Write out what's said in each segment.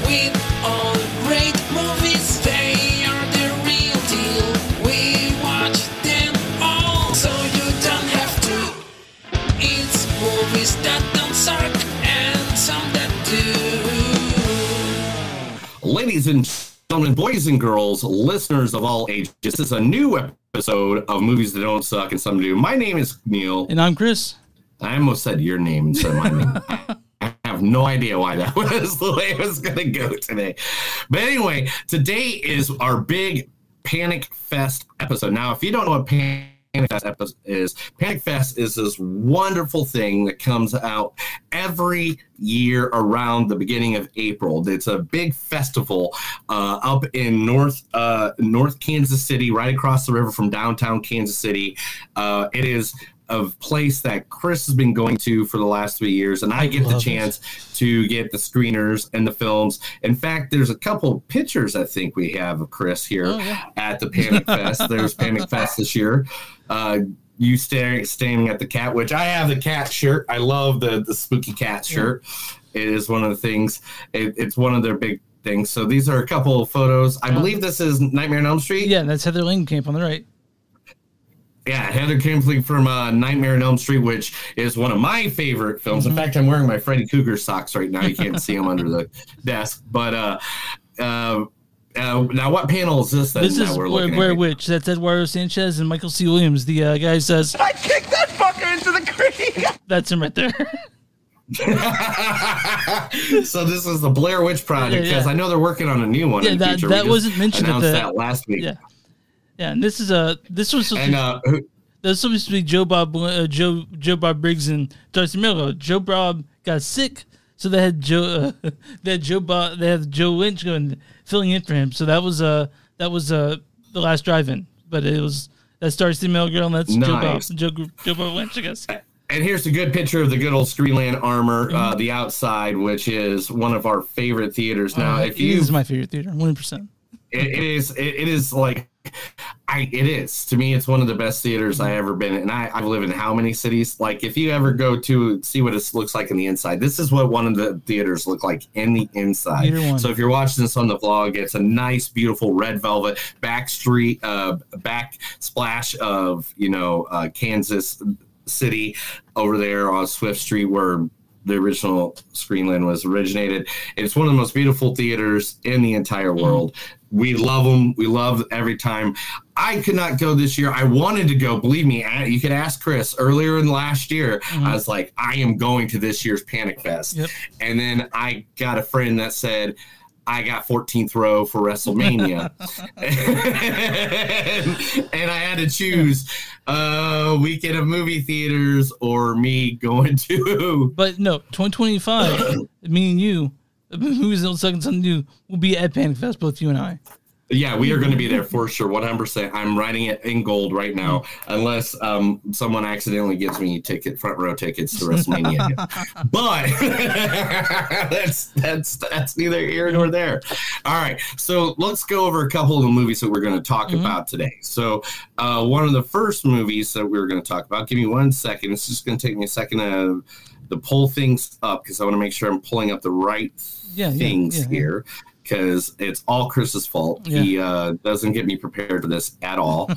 with all great movies. They are the real deal. We watch them all, so you don't have to. It's movies that don't suck and some that do. Ladies and gentlemen, boys and girls, listeners of all ages, this is a new episode of Movies That Don't Suck and Some Do. My name is Neil. And I'm Chris. I almost said your name instead of my name. I have no idea why that was the way it was going to go today. But anyway, today is our big Panic Fest episode. Now, if you don't know what Panic Fest is this wonderful thing that comes out every year around the beginning of April. It's a big festival up in North Kansas City, right across the river from downtown Kansas City. It is a place that Chris has been going to for the last 3 years, and I get the chance to get the screeners and the films. In fact, there's a couple pictures I think we have of Chris here at the Panic Fest. There's Panic Fest this year. You standing at the cat, which I have the cat shirt. I love the spooky cat shirt. It is one of the things. It's one of their big things. So these are a couple of photos. I believe this is Nightmare on Elm Street. Yeah, that's Heather Langenkamp on the right. Yeah, Heather Langenkamp from Nightmare on Elm Street, which is one of my favorite films. In fact, I'm wearing my Freddy Krueger socks right now. You can't see them under the desk. But now, what panel is this? This is Blair Witch. That's Eduardo Sanchez and Michael C. Williams. The guy says, "I kicked that fucker into the creek." That's him right there. So this is the Blair Witch Project, because I know they're working on a new one. Yeah, that wasn't mentioned. Announced that last week. Yeah, and this was supposed to be Joe Bob Briggs and Darcy Miller. Joe Bob got sick, so they had Joe Lynch going filling in for him. So that was the last drive-in, but that's Darcy Miller and that's nice. Joe Bob Lynch, I guess. And here's a good picture of the good old Screenland Armor, the outside, which is one of our favorite theaters. Now, it is my favorite theater, 100%. It is like. It is. To me, it's one of the best theaters I ever been in. And I live in how many cities? Like, if you ever go to see what it looks like in the inside, this is what one of the theaters look like in the inside. So if you're watching this on the vlog, it's a nice, beautiful red velvet backsplash of, Kansas City over there on Swift Street where the original Screenland was originated. It's one of the most beautiful theaters in the entire world. We love them. We love every time. I could not go this year. I wanted to go. Believe me, you could ask Chris earlier in last year. I was like, I am going to this year's Panic Fest. Yep. And then I got a friend that said, I got 14th row for WrestleMania. and I had to choose weekend of movie theaters or me going to. But no, 2025, me and you, Movies That Don't Suck and Some Do, will be at Panic Fest, both you and I. Yeah, we are going to be there for sure, 100%. I'm writing it in gold right now, unless someone accidentally gives me front row tickets to WrestleMania. But that's neither here nor there. All right, so let's go over a couple of the movies that we're going to talk about today. So one of the first movies that we're going to talk about, give me 1 second. It's just going to take me a second to pull things up because I want to make sure I'm pulling up the right things here. Because it's all Chris's fault. Yeah. He doesn't get me prepared for this at all.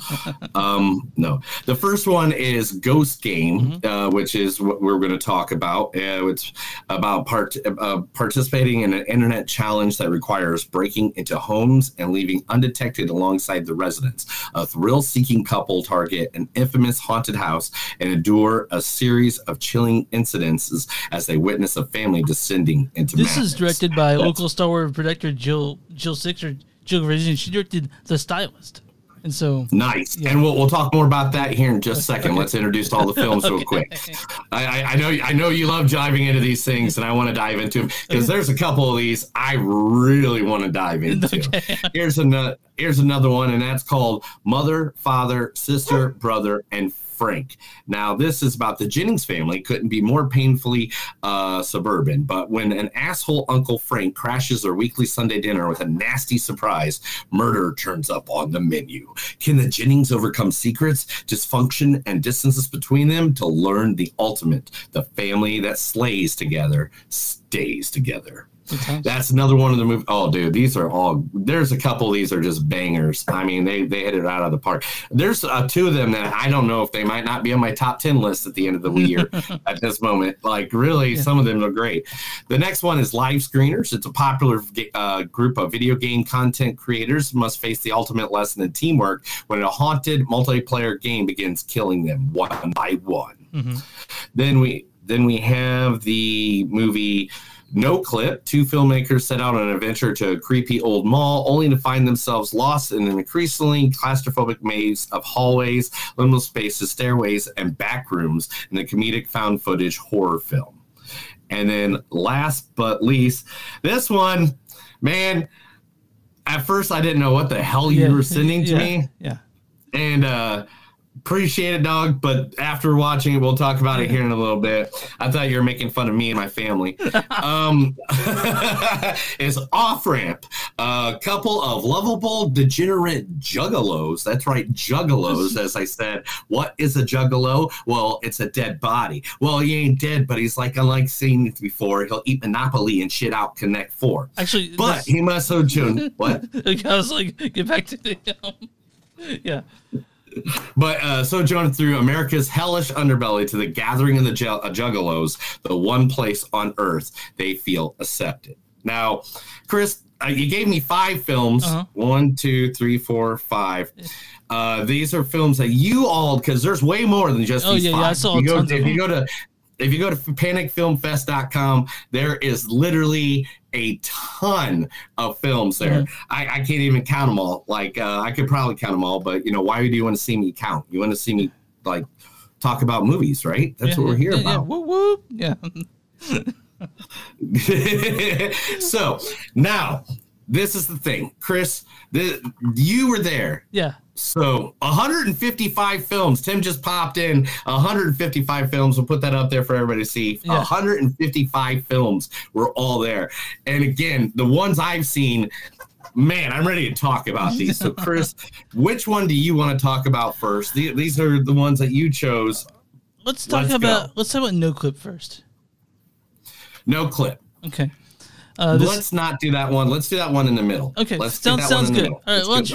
No. The first one is Ghost Game, which is what we're going to talk about. It's about participating in an internet challenge that requires breaking into homes and leaving undetected alongside the residents. A thrill-seeking couple target an infamous haunted house and endure a series of chilling incidences as they witness a family descending into madness. This is directed by local stalwart producer Jill Gevargizian. She directed The Stylist, and so nice. Yeah. And we'll talk more about that here in just a second. Let's introduce all the films real quick. I know you love diving into these things, and I want to dive into them because there's a couple of these I really want to dive into. Here's another one, and that's called Mother, Father, Sister, Brother, and Frank. Now, this is about the Jennings family. Couldn't be more painfully suburban. But when an asshole Uncle Frank crashes their weekly Sunday dinner with a nasty surprise, murder turns up on the menu. Can the Jennings overcome secrets, dysfunction, and distances between them to learn the ultimate? The family that slays together stays together. That's another one of the movies. Oh, dude, these are all. There's a couple of these are just bangers. I mean, they hit it out of the park. There's two of them that I don't know if they might not be on my top 10 list at the end of the year at this moment. Like, really, some of them are great. The next one is Livescreamers. It's a popular group of video game content creators must face the ultimate lesson in teamwork when a haunted multiplayer game begins killing them one by one. Then we have the movie NOCLIP. Two filmmakers set out on an adventure to a creepy old mall, only to find themselves lost in an increasingly claustrophobic maze of hallways, liminal spaces, stairways, and back rooms in the comedic found footage horror film. And then last but least, this one, man, at first I didn't know what the hell you were sending to me. Yeah. And appreciate it, dog, but after watching it, we'll talk about it here in a little bit. I thought you were making fun of me and my family. Is Off-Ramp, a couple of lovable degenerate juggalos. That's right, juggalos, as I said. What is a juggalo? Well, it's a dead body. Well, he ain't dead, but he's like, unlike seen it before, he'll eat Monopoly and shit out Connect 4. Actually, but he must have chosen what? I was like, get back to the yeah. But sojourn through America's hellish underbelly to the gathering of the juggalos, the one place on earth they feel accepted. Now, Chris, you gave me 5 films. 1, 2, 3, 4, 5. These are films that you all, because there's way more than just these 5. Yeah, I saw If you go to panicfilmfest.com, there is literally a ton of films there. I can't even count them all. Like, I could probably count them all, but, you know, why do you want to see me count? You want to see me, like, talk about movies, right? That's what we're here about. Yeah, whoop, whoop. Yeah. So, now, this is the thing. Chris, you were there. Yeah. So 155 films. Tim just popped in 155 films. We'll put that up there for everybody to see. 155 films were all there. And again, the ones I've seen, man, I'm ready to talk about these. So Chris, which one do you want to talk about first? These are the ones that you chose. Let's talk about NOCLIP first. NOCLIP. Okay. Let's not do that one. Let's do that one in the middle. Okay, sounds good. All right, let's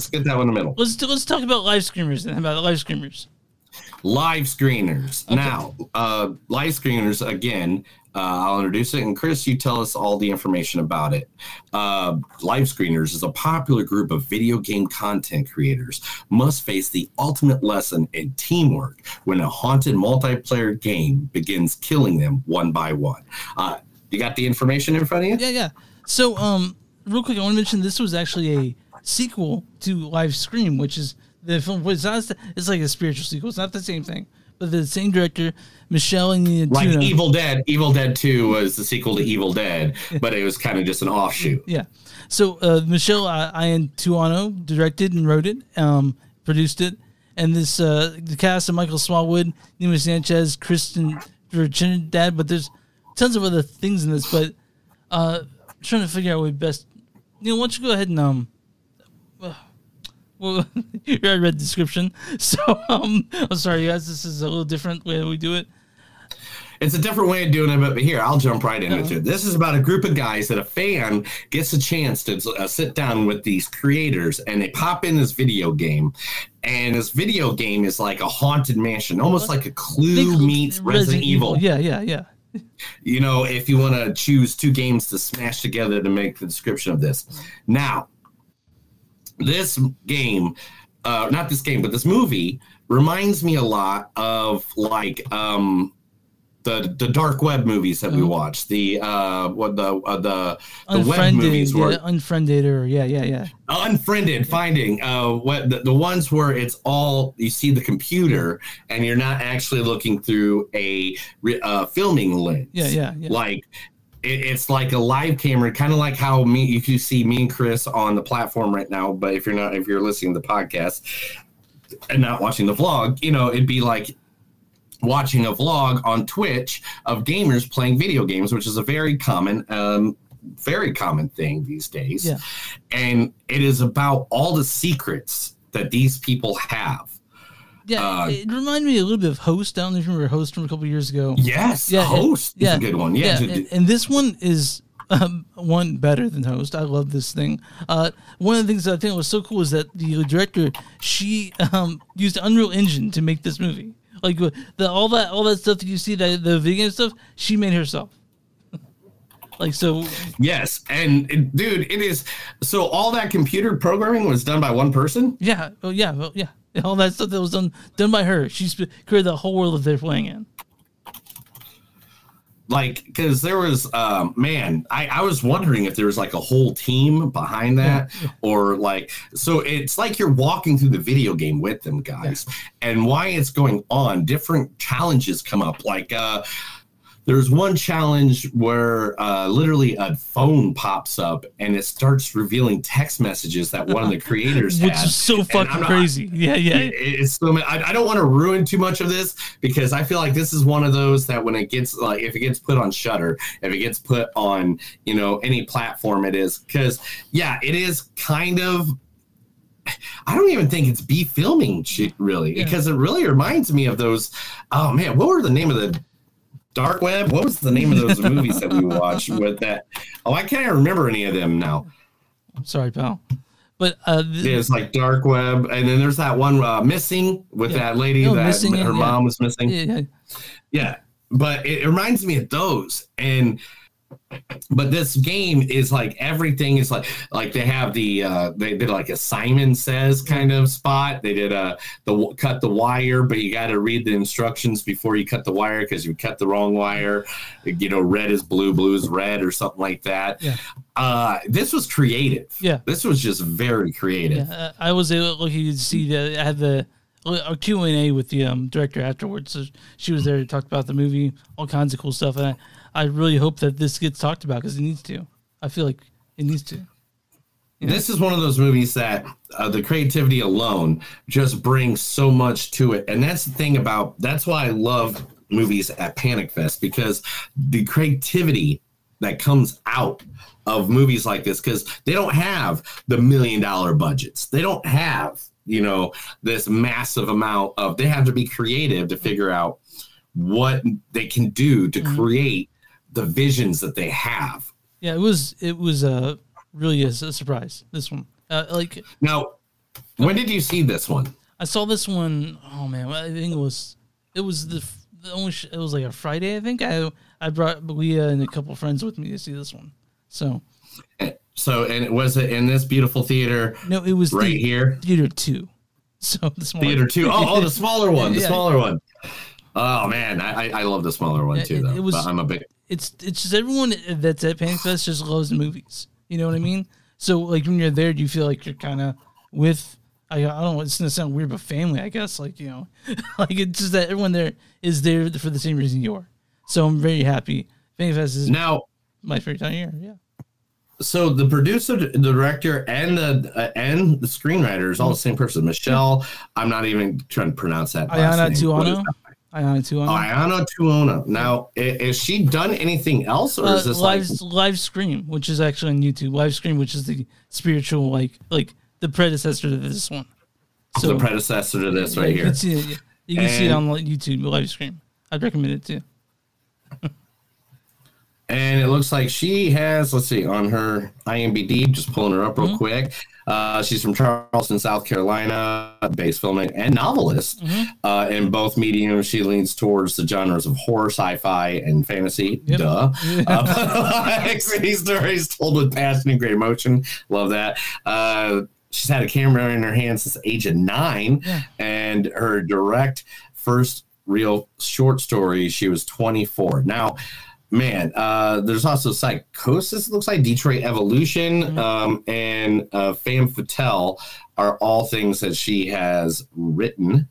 get that one in the middle. Let's talk about Livescreamers then. How about Livescreamers? Livescreamers. Okay. Now, Livescreamers, again, I'll introduce it, and Chris, you tell us all the information about it. Livescreamers is a popular group of video game content creators must face the ultimate lesson in teamwork when a haunted multiplayer game begins killing them one by one. You got the information in front of you? Yeah. So, real quick, I want to mention this was actually a sequel to Livescream, which is the film. It's like a spiritual sequel. It's not the same thing, but the same director, Michelle Iannucci. Like Evil Dead. Evil Dead 2 was the sequel to Evil Dead, but it was kind of just an offshoot. Yeah. So, Michelle Iannucci directed and wrote it, produced it, and this the cast of Michael Smallwood, Nima Sanchez, Kristen Trinidad, but there's tons of other things in this, but trying to figure out what best. You know, why don't you go ahead and well, you already read the description, so I'm sorry, guys. This is a little different way that we do it. It's a different way of doing it, but here, I'll jump right into it. This is about a group of guys that a fan gets a chance to sit down with these creators, and they pop in this video game. And this video game is like a haunted mansion, almost like a Clue meets Resident Evil. Yeah. You know, if you want to choose 2 games to smash together to make the description of this. Now, this game, not this game, but this movie reminds me a lot of like the dark web movies that we watch. The web movies were Unfriended or Unfriended, finding the ones where it's all you see the computer and you're not actually looking through a filming lens. Yeah. Like it's like a live camera, kind of like how you can see me and Chris on the platform right now. But if you're listening to the podcast and not watching the vlog, you know, it'd be like watching a vlog on Twitch of gamers playing video games, which is a very common thing these days. Yeah. And it is about all the secrets that these people have. Yeah, it reminded me a little bit of Host. I don't know if you remember Host from a couple of years ago. Yes, Host is a good one. Yeah. And this one is one, better than Host. I love this thing. One of the things that I think was so cool is that the director, she used Unreal Engine to make this movie. Like all that stuff that you see, the video game stuff, she made herself. Like, so. Yes, and dude, it is. So all that computer programming was done by one person? Yeah. Oh, yeah. Well, yeah. All that stuff that was done by her. She's created the whole world that they're playing in. Like, because there was, man, I was wondering if there was like a whole team behind that, or like, so it's like you're walking through the video game with them guys, and why it's going on. Different challenges come up, like there's one challenge where literally a phone pops up and it starts revealing text messages that one of the creators which had. is so fucking crazy. Yeah. It's so, I don't want to ruin too much of this, because I feel like this is one of those that when it gets, like, if it gets put on Shudder, if it gets put on, you know, any platform it is, because it is kind of, I don't even think it's filming shit really, because it really reminds me of those, oh man, what were the name of the Dark Web? What was the name of those movies that we watched with that? Oh, I can't remember any of them now. I'm sorry, pal. But there's like Dark Web, and then there's that one Missing with that lady that missing, her mom was missing. Yeah. But it reminds me of those. But this game is like everything is like they have the they did like a Simon Says kind of spot. They did the cut the wire, but you got to read the instructions before you cut the wire, because you cut the wrong wire. You know, red is blue, blue is red, or something like that. This was creative. This was just very creative. I was lucky to see that I had a Q&A with the director afterwards. So she was there to talk about the movie, all kinds of cool stuff, and I really hope that this gets talked about, because it needs to. I feel like it needs to. You know? This is one of those movies that the creativity alone just brings so much to it. And that's the thing that's why I love movies at Panic Fest, because the creativity that comes out of movies like this, because they don't have the $1 million budgets. They don't have, you know, this massive amount of, they have to be creative to figure out what they can do to create the visions that they have. Yeah, it was really a surprise, this one. Now, when did you see this one? I saw this one, oh man, I think it was like a Friday, I think. I brought Leah and a couple friends with me to see this one. So and was it in this beautiful theater? No, it was right here. Theater 2. So the smaller Theater 2. Oh, the smaller one. The smaller one. Oh man, I love the smaller one too, though. But I'm a big. It's just everyone that's at Panic Fest just loves the movies. You know what I mean? So like when you're there, do you feel like you're kind of with? I don't know. It's gonna sound weird, but family, I guess. Like, you know, like it's just that everyone there is there for the same reason you are. So I'm very happy. Panic Fest is now my favorite time of year. Yeah. So the producer, the director, and the screenwriter is all the same person. Michelle, I'm not even trying to pronounce that. Ayana Tuono. Ayana Tuono. Now, has she done anything else, or is this Livescream, which is actually on YouTube? Livescream, which is the spiritual, like the predecessor to this one. So the predecessor to this right here. You can see it on YouTube. Livescream. I'd recommend it too. And it looks like she has, let's see, on her IMDb, just pulling her up real quick. She's from Charleston, South Carolina, based filmmaker and novelist. In both mediums, she leans towards the genres of horror, sci-fi, and fantasy. Duh. City stories told with passion and great emotion. Love that. She's had a camera in her hand since the age of 9. And her direct first real short story, she was 24. Now, man, there's also Psychosis, it looks like, Detroit Evolution, and Femme Fatale are all things that she has written.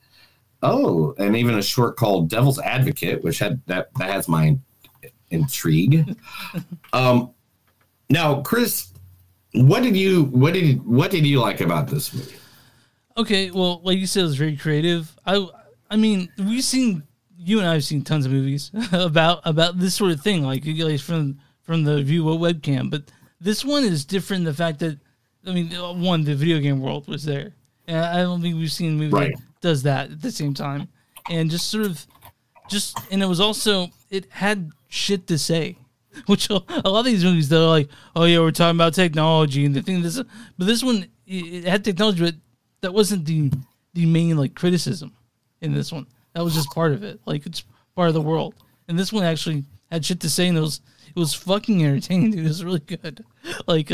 Oh, and even a short called Devil's Advocate, which that has my intrigue. Now, Chris, what did you like about this movie? Okay, well, like you said, it was very creative. I mean, you and I have seen tons of movies about this sort of thing, like from the view of webcam. But this one is different in the fact that, I mean, one, the video game world was there, and I don't think we've seen a movie that does that at the same time. And and it was also, it had shit to say. Which a lot of these movies, they're like, oh yeah, we're talking about technology and the thing. But this one, it had technology, but that wasn't the main like criticism in this one. That was just part of it. Like it's part of the world. And this one actually had shit to say, and it was fucking entertaining, dude. It was really good. Like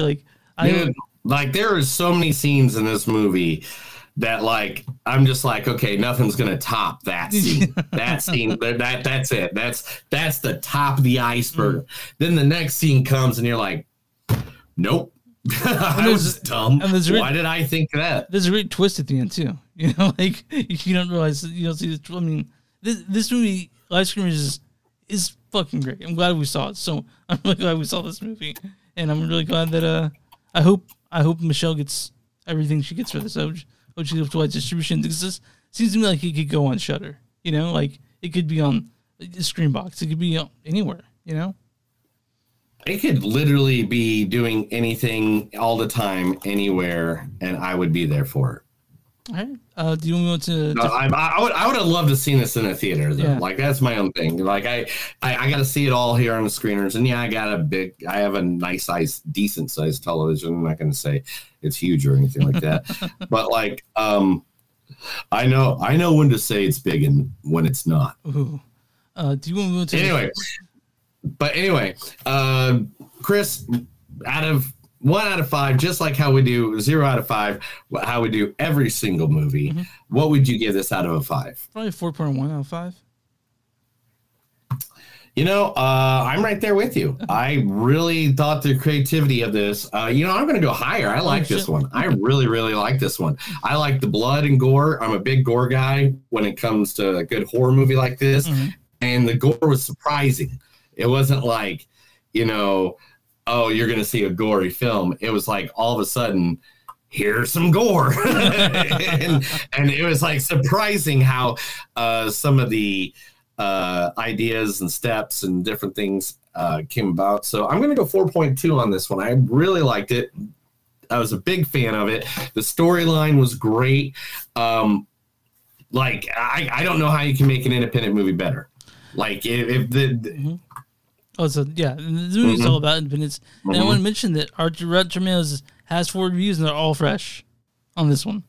there is so many scenes in this movie that like I'm just like, okay, nothing's gonna top that scene. That's it. That's the top of the iceberg. Then the next scene comes and you're like, nope. I was dumb. Why did I think that? There's a great twist at the end too. You know, like you don't realize, you don't see this. I mean, this movie, Livescreamers, is fucking great. I'm glad we saw it. So I'm really glad we saw this movie, and I'm really glad that I hope Michelle gets everything she gets for this. Which is wide distribution, because this seems to me like it could go on Shudder. You know, like it could be on Screenbox. It could be anywhere. You know, it could literally be doing anything all the time, anywhere, and I would be there for it. All right. Do you want to? No, I would have loved to see this in a theater though. Yeah. Like that's my own thing. Like I got to see it all here on the screeners, and yeah, I have a nice size, decent sized television. I'm not going to say it's huge or anything like that, but like I know when to say it's big and when it's not. Ooh. Do you want to? Anyway, Chris, out of 1 out of 5, just like how we do 0 out of 5, how we do every single movie. What would you give this out of a 5? Probably 4.1 out of 5. You know, I'm right there with you. I really thought the creativity of this, I'm going to go higher. I like this one. I really, really like this one. I like the blood and gore. I'm a big gore guy when it comes to a good horror movie like this. And the gore was surprising. It wasn't like, oh, you're going to see a gory film. It was like all of a sudden, here's some gore. and it was like surprising how some of the ideas and steps and different things came about. So I'm going to go 4.2 on this one. I really liked it. I was a big fan of it. The storyline was great. I don't know how you can make an independent movie better. Like if the... Oh, so yeah, the movie's all about independence. And I want to mention that our Rotten Tomatoes has 4 reviews, and they're all fresh on this one.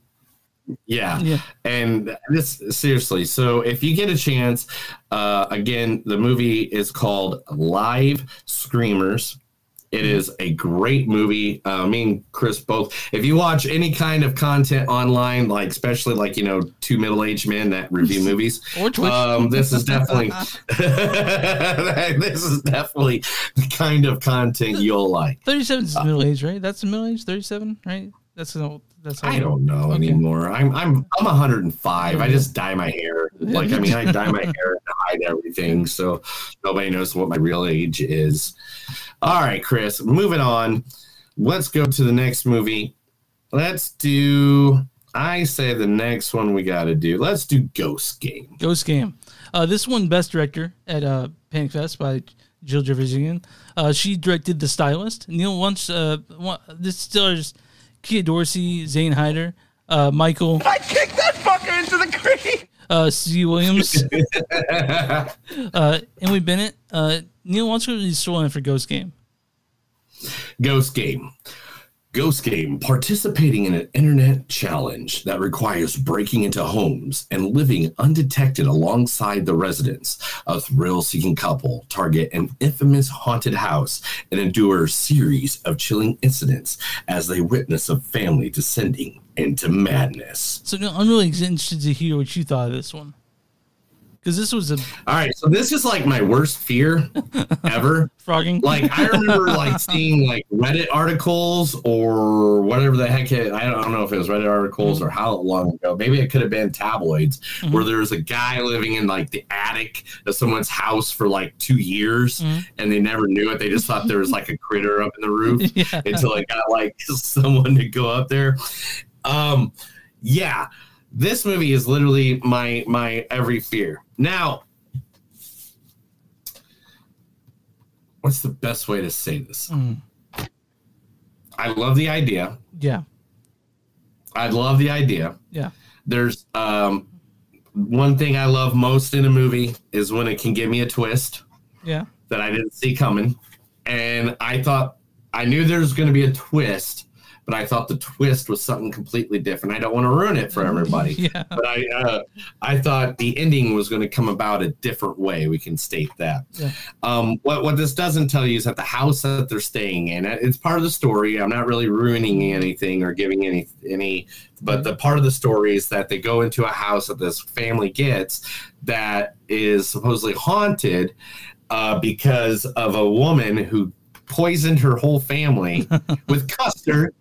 Yeah. And this, seriously, so if you get a chance, again, the movie is called Livescreamers. It is a great movie. Me and Chris both. If you watch any kind of content online, like especially like 2 middle-aged men that review movies, or Twitch, this is definitely the kind of content you'll like. 37 is middle-aged, right? That's a middle-aged 37, right? That's I don't know anymore. I'm 105. I just dye my hair. I dye my hair and hide everything, so nobody knows what my real age is. All right, Chris, moving on. Let's go to the next movie. I say the next one we got to do. Let's do Ghost Game. Ghost Game. This one, Best Director at Panic Fest by Jill Gevargizian. She directed The Stylist. Neil Wunsch, this stars Kia Dorsey, Zane Hyder, Michael. I kicked that fucker into the creek. C. Williams, Emily Bennett. Neil, what's the storyline for Ghost Game? Ghost Game. Ghost Game, participating in an internet challenge that requires breaking into homes and living undetected alongside the residents. A thrill-seeking couple target an infamous haunted house and endure a series of chilling incidents as they witness a family descending into madness. So no, I'm really interested to hear what you thought of this one. Because this was all right, so this is like my worst fear ever. Frogging. Like I remember like seeing like Reddit articles or whatever the heck I don't know if it was Reddit articles or how long ago. Maybe it could have been tabloids where there was a guy living in like the attic of someone's house for like 2 years and they never knew it. They just thought there was like a critter up in the roof until they got like someone to go up there. Yeah. This movie is literally my every fear. Now, what's the best way to say this? I love the idea. Yeah. I love the idea. Yeah. There's one thing I love most in a movie is when it can give me a twist. Yeah. That I didn't see coming. and I knew there was going to be a twist, but I thought the twist was something completely different. I don't want to ruin it for everybody. Yeah. But I thought the ending was going to come about a different way. We can state that. Yeah. What this doesn't tell you is that the house that they're staying in, it's part of the story. I'm not really ruining anything or giving any, but the part of the story is that they go into a house that this family gets that is supposedly haunted because of a woman who poisoned her whole family with custard.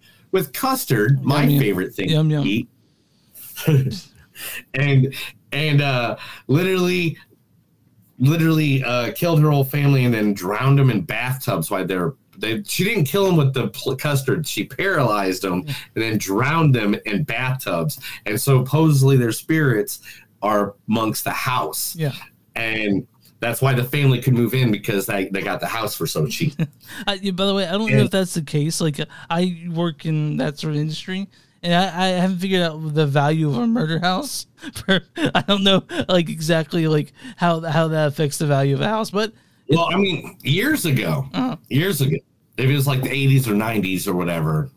My favorite thing to eat. and literally killed her whole family and then drowned them in bathtubs while she didn't kill them with the custard. She paralyzed them and then drowned them in bathtubs. And supposedly their spirits are amongst the house. Yeah. And that's why the family could move in, because they got the house for so cheap. By the way, I don't know if that's the case. Like, I work in that sort of industry, and I haven't figured out the value of a murder house. I don't know, like, exactly like how that affects the value of a house. But well, I mean, years ago, if it was like the 80s or 90s or whatever,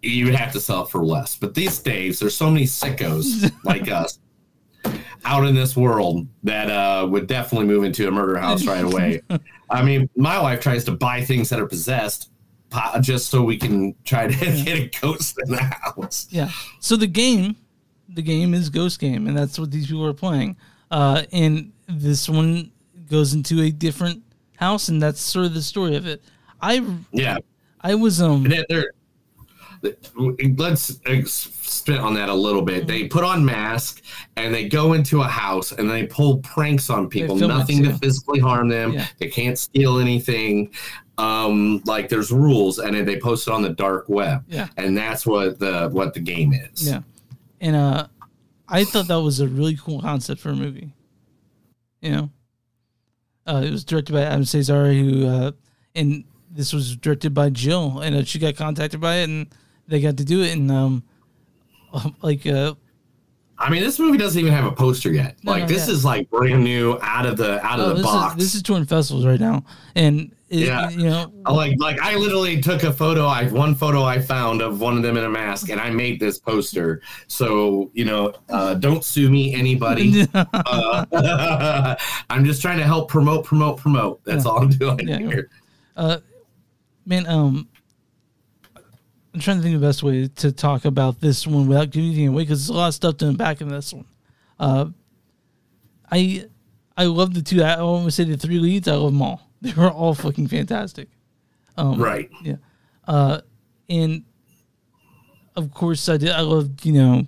you would have to sell it for less. But these days, there's so many sickos like us out in this world that would definitely move into a murder house right away. I mean, my wife tries to buy things that are possessed just so we can try to get a ghost in the house. Yeah. So the game is Ghost Game, and that's what these people are playing. And this one goes into a different house, and that's sort of the story of it. I was let's spit on that a little bit. They put on masks and they go into a house and they pull pranks on people. Nothing to physically harm them. Yeah. They can't steal anything. Like there's rules, and then they post it on the dark web. Yeah. And that's what the game is. Yeah. And I thought that was a really cool concept for a movie. You know, it was directed by Adam Cesare, who and this was directed by Jill, and she got contacted by it, and they got to do it. And I mean, this movie doesn't even have a poster yet. This is like brand new out of the box. This is touring festivals right now, and you know, like I literally took a photo. One photo I found of one of them in a mask, and I made this poster. So you know, don't sue me, anybody. I'm just trying to help promote. That's all I'm doing here. Man, I'm trying to think of the best way to talk about this one without giving anything away, because there's a lot of stuff done back in this one. I love the two. I want to say the three leads. I love them all. They were all fucking fantastic. Right. Yeah. And of course I did. I loved,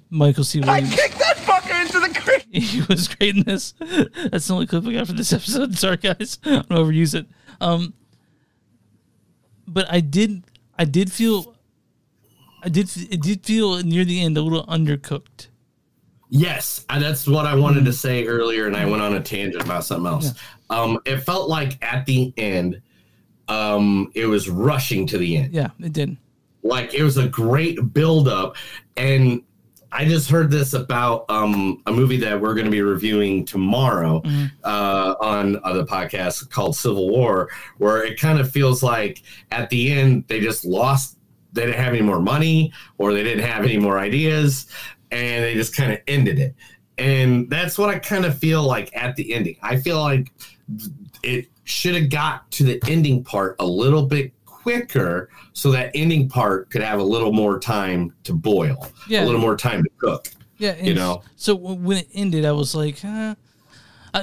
Michael C. Williams. I kicked that fucker into the creek. He was great in this. That's the only clip I got for this episode. Sorry, guys. I'm gonna overuse it. But it did feel near the end a little undercooked. Yes, and that's what I wanted to say earlier, and I went on a tangent about something else. Yeah. It felt like at the end, it was rushing to the end. Yeah, it did. Like, it was a great build-up, and I just heard this about a movie that we're going to be reviewing tomorrow on the podcast called Civil War, where it kind of feels like at the end they just lost. They didn't have any more money, or they didn't have any more ideas, and they just kind of ended it. And that's what I kind of feel like at the ending. I feel like it should have got to the ending part a little bit quicker, so that ending part could have a little more time to boil, a little more time to cook. Yeah, So when it ended, I was like, I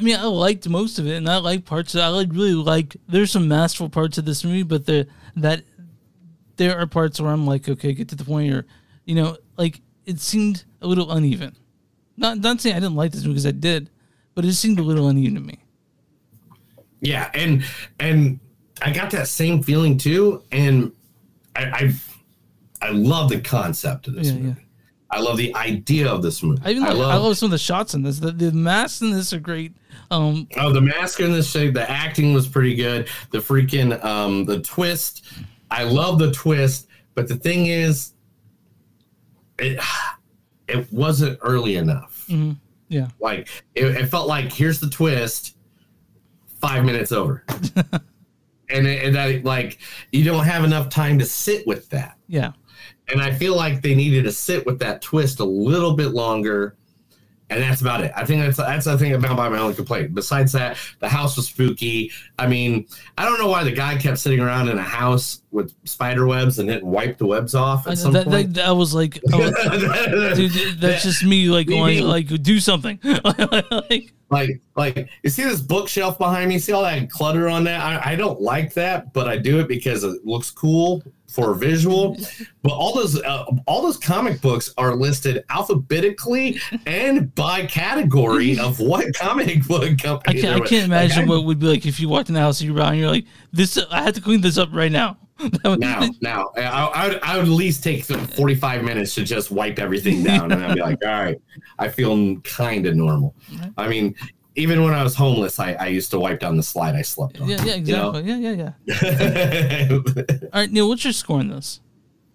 mean, I liked most of it, and I like parts of it. I really like. There's some masterful parts of this movie, but there are parts where I'm like, okay, get to the point, or like it seemed a little uneven. Not saying I didn't like this movie, because I did, but it seemed a little uneven to me. Yeah, and I got that same feeling too, and I love the concept of this movie. Yeah. I love the idea of this movie. I love some of the shots in this. The masks in this are great. The mask in this shade, the acting was pretty good. The freaking the twist, I love the twist, but the thing is, it wasn't early enough. Mm-hmm. Yeah, like it felt like, here's the twist, 5 minutes over. and that, like, you don't have enough time to sit with that. Yeah. And I feel like they needed to sit with that twist a little bit longer. And that's about it. I think that's the thing about my only complaint. Besides that, the house was spooky. I mean, I don't know why the guy kept sitting around in a house with spider webs and didn't wipe the webs off at some point. That was like, dude, that's just me like going like do something. like you see this bookshelf behind me? See all that clutter on that? I don't like that, but I do it because it looks cool for a visual. But all those comic books are listed alphabetically and by category of what comic book company. I can't imagine what it would be like if you walked in the house and you're like, this. I had to clean this up right now. Now, I would at least take 45 minutes to just wipe everything down, and I'd be like, all right, I feel kind of normal. I mean, even when I was homeless, I used to wipe down the slide I slept on. Yeah, exactly. You know? Yeah. All right, Neil, what's your score on this?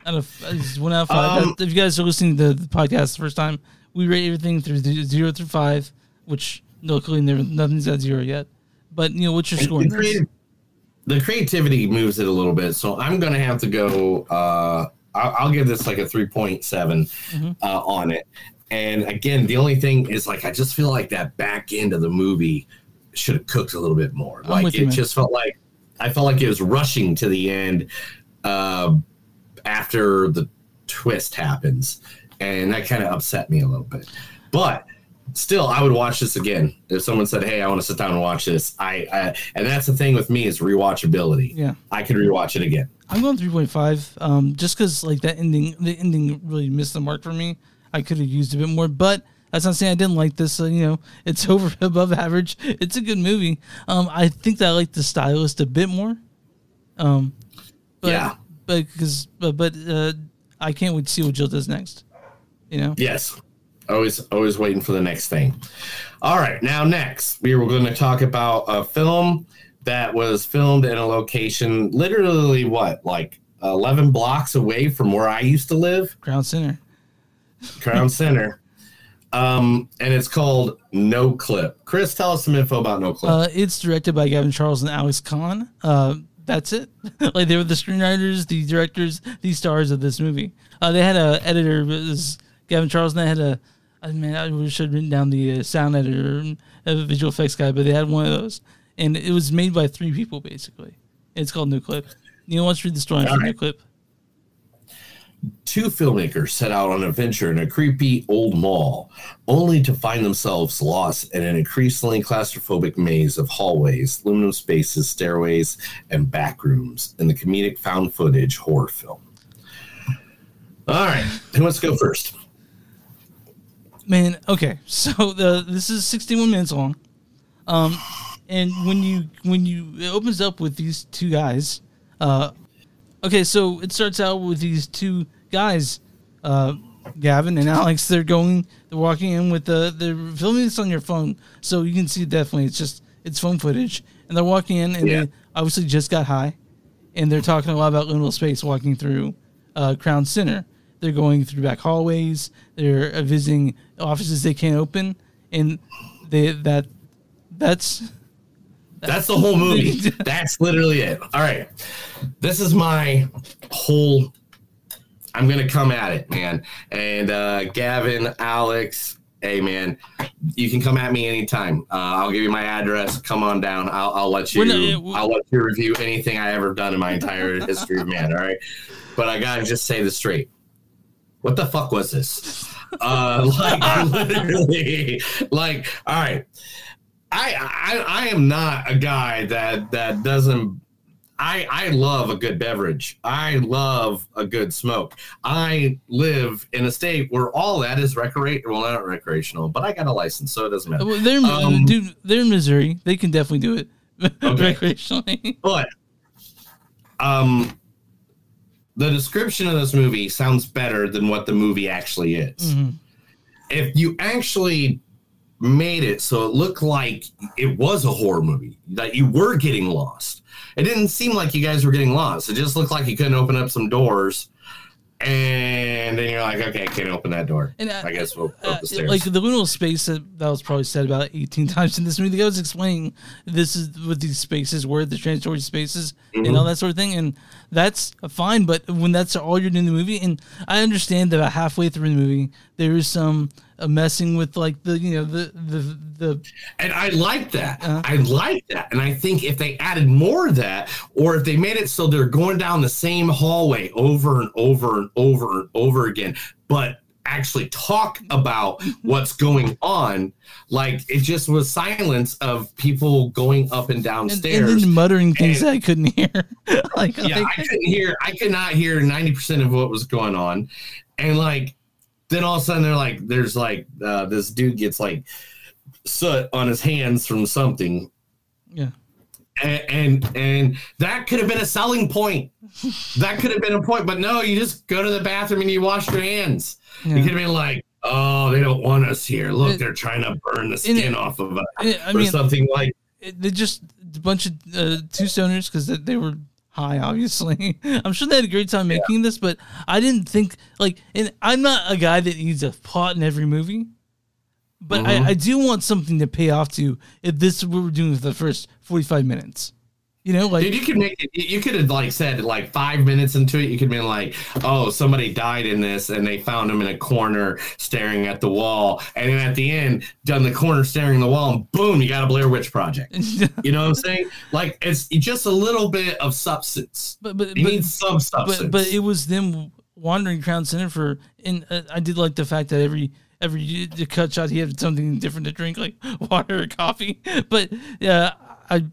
Out of 1 out of 5. If you guys are listening to the podcast the first time, we rate everything through 0 through 5, which luckily nothing's at 0 yet. But Neil, what's your score on this? The creativity moves it a little bit, so I'm going to have to go. I'll give this like a 3.7 on it. And again, the only thing is, like, I just feel like that back end of the movie should have cooked a little bit more. Like, it just felt like it was rushing to the end after the twist happens, and that kind of upset me a little bit. But still, I would watch this again if someone said, "Hey, I want to sit down and watch this." And that's the thing with me is rewatchability. Yeah, I could rewatch it again. I'm going 3.5, just because like the ending really missed the mark for me. I could have used a bit more, but that's not saying I didn't like this. It's above average. It's a good movie. I think that I like the stylist a bit more. But I can't wait to see what Jill does next. Yes. Always waiting for the next thing. All right, now next we were going to talk about a film that was filmed in a location literally like 11 blocks away from where I used to live. Crown Center. And it's called NOCLIP. Chris, tell us some info about NOCLIP. It's directed by Gavin Charles and Alex Kahn. That's it. Like, they were the screenwriters, the directors, the stars of this movie. They had an editor, was Gavin Charles, and they had I should have written down the sound editor, a visual effects guy, but they had one of those. And it was made by 3 people, basically. It's called NOCLIP. Neil wants to read the story for NOCLIP. 2 filmmakers set out on an adventure in a creepy old mall, only to find themselves lost in an increasingly claustrophobic maze of hallways, liminal spaces, stairways, and back rooms in the comedic found footage horror film. All right, who wants to go first? Man, okay, so this is 61 minutes long, and it opens up with these 2 guys. Okay, so it starts out with these 2 guys, Gavin and Alex. They're walking in with they're filming this on your phone, so you can see definitely it's phone footage, and they're walking in, and they obviously just got high, and they're talking a lot about liminal space, walking through Crown Center. They're going through back hallways. They're visiting offices they can't open, and that's the whole movie. That's literally it. All right. This is my whole... I'm going to come at it, man. And Gavin, Alex, hey, man, you can come at me anytime. I'll give you my address. Come on down. I'll let you review anything I ever done in my entire history of man, all right? But I got to just say this straight. What the fuck was this? Literally, all right. I am not a guy that doesn't. I love a good beverage. I love a good smoke. I live in a state where all that is recreational. Well, not recreational, but I got a license, so it doesn't matter. Well, they're in Missouri. They can definitely do it recreationally. But the description of this movie sounds better than what the movie actually is. Mm-hmm. If you actually made it so it looked like it was a horror movie, that you were getting lost. It didn't seem like you guys were getting lost. It just looked like you couldn't open up some doors And then you're like, okay, I can't open that door. And I guess we'll go up the stairs. Like the liminal space that was probably said about 18 times in this movie. I was explaining this is what these spaces were, the transitory spaces and all that sort of thing. And that's fine. But when that's all you're doing in the movie, and I understand that about halfway through the movie, there is some messing with like the, you know, the and I like that. I like that. And I think if they added more of that, or if they made it so they're going down the same hallway over and over and over and over again, but actually talk about what's going on, like it just was silence of people going up and down stairs and then muttering things that I couldn't hear. I could not hear 90% of what was going on. And like, then all of a sudden they're like, there's like this dude gets like soot on his hands from something. Yeah. And that could have been a selling point. That could have been a point, but no, you just go to the bathroom and you wash your hands. Yeah. You could have been like, oh, they don't want us here. Look, they're trying to burn the skin off of us, something like. They just a bunch of two stoners because they were high, obviously. I'm sure they had a great time making this, but I didn't think like. And I'm not a guy that needs a plot in every movie. But I do want something to pay off to if this is what we're doing for the first 45 minutes. You know, like, dude, you could make it. You could have like said like 5 minutes into it. You could have been like, "Oh, somebody died in this, and they found him in a corner staring at the wall." And then at the end, done the corner staring at the wall, and boom, you got a Blair Witch Project. You know what I'm saying? Like it's just a little bit of substance. But you need some substance. But it was them wandering Crown Center for. And I did like the fact that every cut shot he had something different to drink, like water or coffee. But yeah, I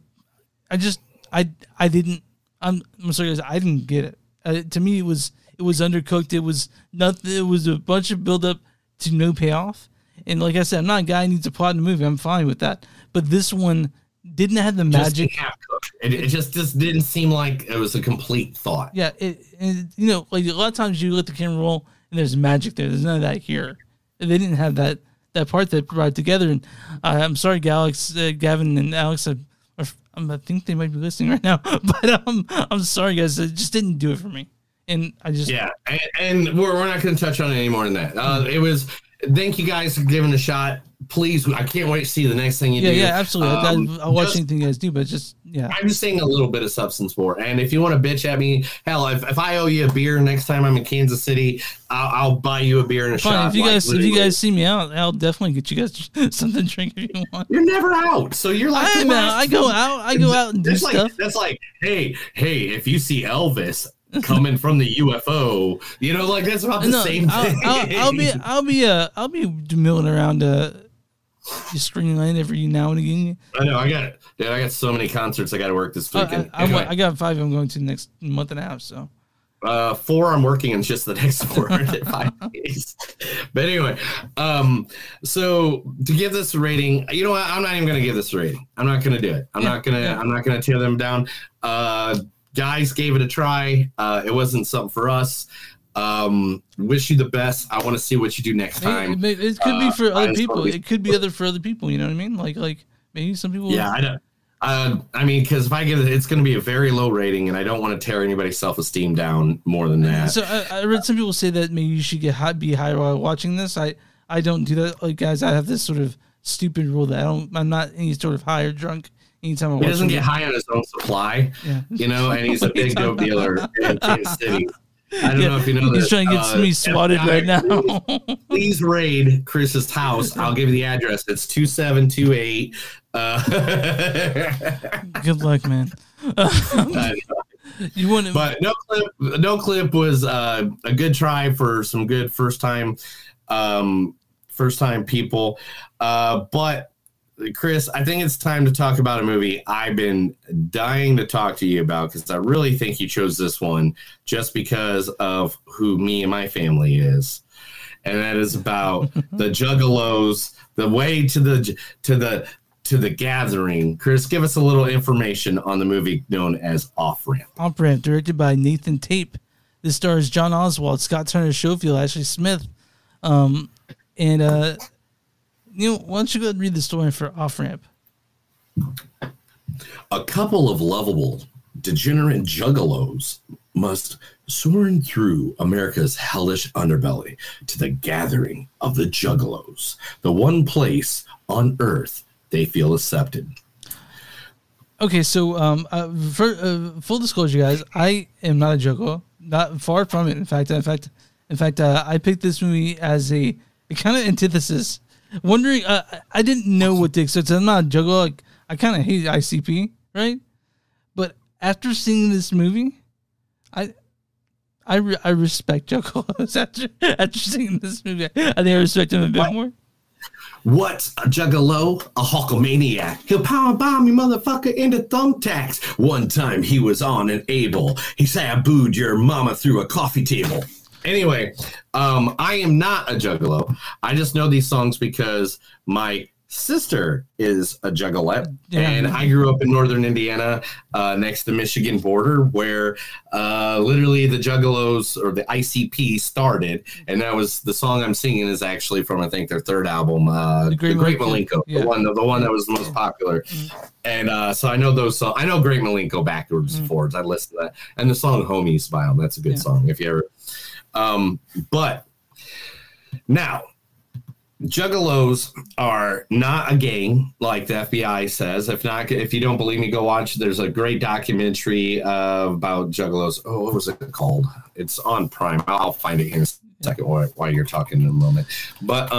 didn't. I'm sorry, guys. I didn't get it. To me, it was undercooked. It was nothing. It was a bunch of build up to no payoff. And like I said, I'm not a guy who needs a plot in a movie. I'm fine with that. But this one didn't have the magic. It just didn't seem like it was a complete thought. Yeah, you know, like a lot of times you let the camera roll and there's magic there. There's none of that here. They didn't have that part that brought it together. And I'm sorry, Gavin and Alex. I think they might be listening right now, but I'm sorry, guys. It just didn't do it for me. And I just and we're not going to touch on it any more than that. It was. Thank you guys for giving it a shot. Please, I can't wait to see the next thing you do. Yeah, absolutely. I'll watch anything you guys do, but I'm just saying a little bit of substance more. And if you want to bitch at me, hell, if I owe you a beer next time I'm in Kansas City, I'll buy you a beer and a shot. If you guys see me out, I'll definitely get you guys something to drink if you want. You're never out, so you're like I go out and do stuff. That's like, hey, if you see Elvis coming from the UFO, you know, like that's about the same thing. I'll be milling around your screening lane every now and again. I know. I got so many concerts I got to work this weekend. I got 5 I'm going to next month and a half. So 4 I'm working in just the next 5 days. But anyway, so to give this a rating, you know what? I'm not even going to give this a rating. I'm not going to do it. I'm not going to tear them down. Guys gave it a try. It wasn't something for us. Wish you the best. I want to see what you do next time. It could be for other people. It could be for other people. You know what I mean? Like maybe some people. Yeah, I don't. I mean, because if I give it, it's going to be a very low rating, and I don't want to tear anybody's self-esteem down more than that. So I read some people say that maybe you should be high while watching this. I don't do that. Like guys, I have this sort of stupid rule that I'm not any sort of high or drunk. Anytime he doesn't get high on his own supply, you know, and he's a big dope dealer in Kansas City. I don't know if you know this. He's trying to get me swatted right now. Please raid Chris's house. I'll give you the address. It's 2728. Good luck, man. You want to, but NOCLIP was a good try for some good first time people. But Chris, I think it's time to talk about a movie I've been dying to talk to you about because I really think you chose this one just because of who me and my family is, and that is about the Juggalos, the way to the gathering. Chris, give us a little information on the movie known as Off Ramp. Off Ramp, directed by Nathan Tape. This stars John Oswald, Scott Turner Schofield, Ashley Smith, and Neil, why don't you go ahead and read the story for Off Ramp? A couple of lovable, degenerate juggalos must soaring through America's hellish underbelly to the gathering of the Juggalos, the one place on Earth they feel accepted. Okay, so for full disclosure, guys, I am not a Juggalo, not far from it. In fact, I picked this movie as a kind of antithesis. Wondering, I didn't know what to expect. So I'm not a Juggalo. Like, I kind of hate ICP, right? But after seeing this movie, I respect Juggalos. After seeing this movie, I think I respect him a bit more. What's a Juggalo? A Hulkamaniac. He'll power bomb you motherfucker into thumbtacks. One time he was on an able. He sabooed your mama through a coffee table. Anyway, I am not a Juggalo. I just know these songs because my sister is a Juggalette, and I grew up in northern Indiana, next to the Michigan border, where literally the Juggalos or the ICP started, and that was the song I'm singing is actually from I think their third album, The Great Malenko, the one that was the most popular. And so I know those songs. I know Great Malenko backwards and forwards. I listened to that, and the song "Homies" by them. That's a good song if you ever. But now. Juggalos are not a gang like the FBI says. If you don't believe me, go watch. There's a great documentary about Juggalos. Oh, what was it called? It's on Prime. I'll find it here in a second while you're talking in a moment. But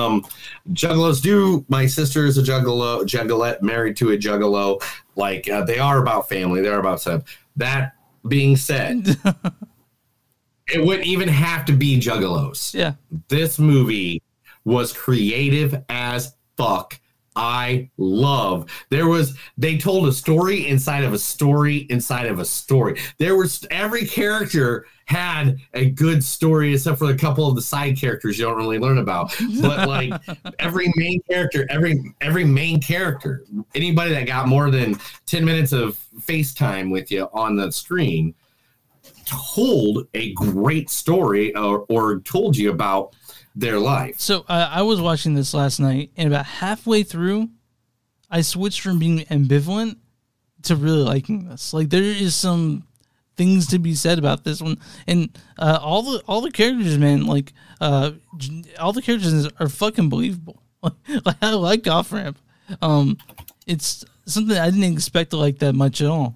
Juggalos do. My sister is a Juggalette, married to a Juggalo. Like they are about family. They are about stuff. That being said, it wouldn't even have to be Juggalos. Yeah, this movie was creative as fuck. I love. They told a story inside of a story inside of a story. Every character had a good story except for a couple of the side characters you don't really learn about. But like every main character, anybody that got more than 10 minutes of FaceTime with you on the screen told a great story or told you about their life. So I was watching this last night, and about halfway through, I switched from being ambivalent to really liking this. Like there is some things to be said about this one, and all the characters, man. Like all the characters are fucking believable. Like I like Off Ramp. It's something I didn't expect to like that much at all.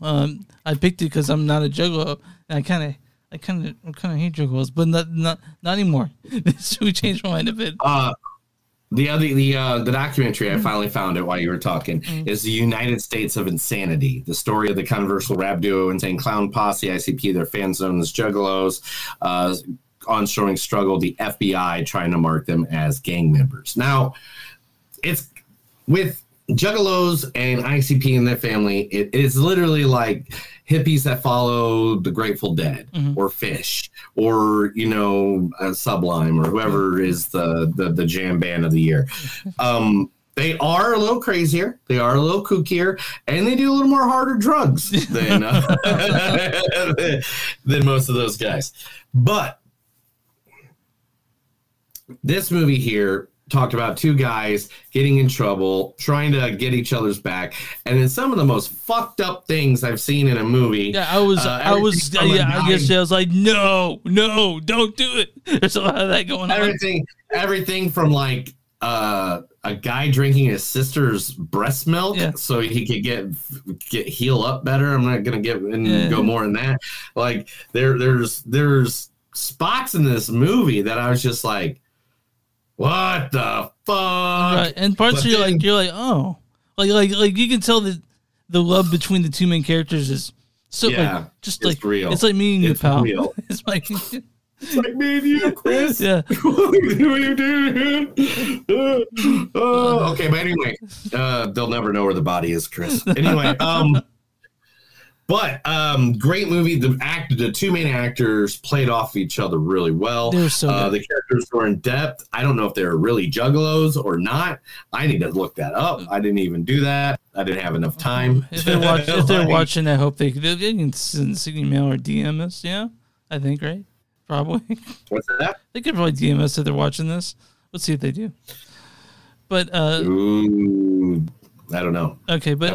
I picked it because I'm not a Juggalo, and I kind of hate Juggalos, but not anymore. So we changed my mind a bit. The documentary, I finally found it while you were talking, is The United States of Insanity, the story of the controversial rap duo Insane Clown Posse, ICP, their fans known as Juggalos, onshoring struggle, the FBI trying to mark them as gang members. Now, it's with Juggalos and ICP and their family, it is literally like hippies that follow the Grateful Dead or Fish or, Sublime or whoever is the jam band of the year. They are a little crazier. They are a little kookier, and they do a little more harder drugs than most of those guys. But this movie here talked about two guys getting in trouble, trying to get each other's back, and then some of the most fucked up things I've seen in a movie. Yeah, I was like, no, don't do it. There's a lot of that going on. Everything from like a guy drinking his sister's breast milk so he could get heal up better. I'm not gonna go more in that. Like there's spots in this movie that I was just like, what the fuck? Right. And parts you're like, oh, like you can tell that the love between the two main characters is so it's real. It's like me and you, pal. Real. It's like me and you, Chris. Yeah. What are you doing? Okay, but anyway, they'll never know where the body is, Chris. Anyway, But great movie. The two main actors played off each other really well. They're so good. The characters were in depth. I don't know if they're really Juggalos or not. I need to look that up. I didn't even do that. I didn't have enough time. If they're watching, I hope they can send email or DM us. Yeah, I think, right? Probably. What's that? They could probably DM us if they're watching this. Let's see if they do. But ooh, I don't know. Okay, but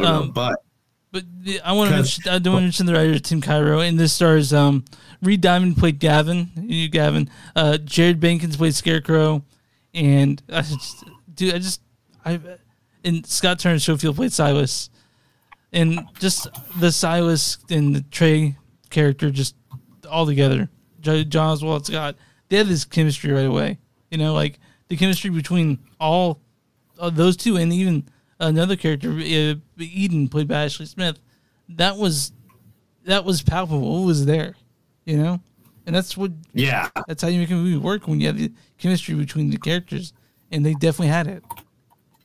But I want to mention the writer Tim Cairo, and this stars Reed Diamond played Gavin. You Gavin. Jared Bankins played Scarecrow, and and Scott Turner Schofield played Silas, and just the Silas and the Trey character just all together. John Oswald, Scott, they had this chemistry right away. You know, like the chemistry between all those two, and even another character, Eden, played by Ashley Smith. That was palpable. It was there, you know, and that's how you make a movie work, when you have the chemistry between the characters, and they definitely had it.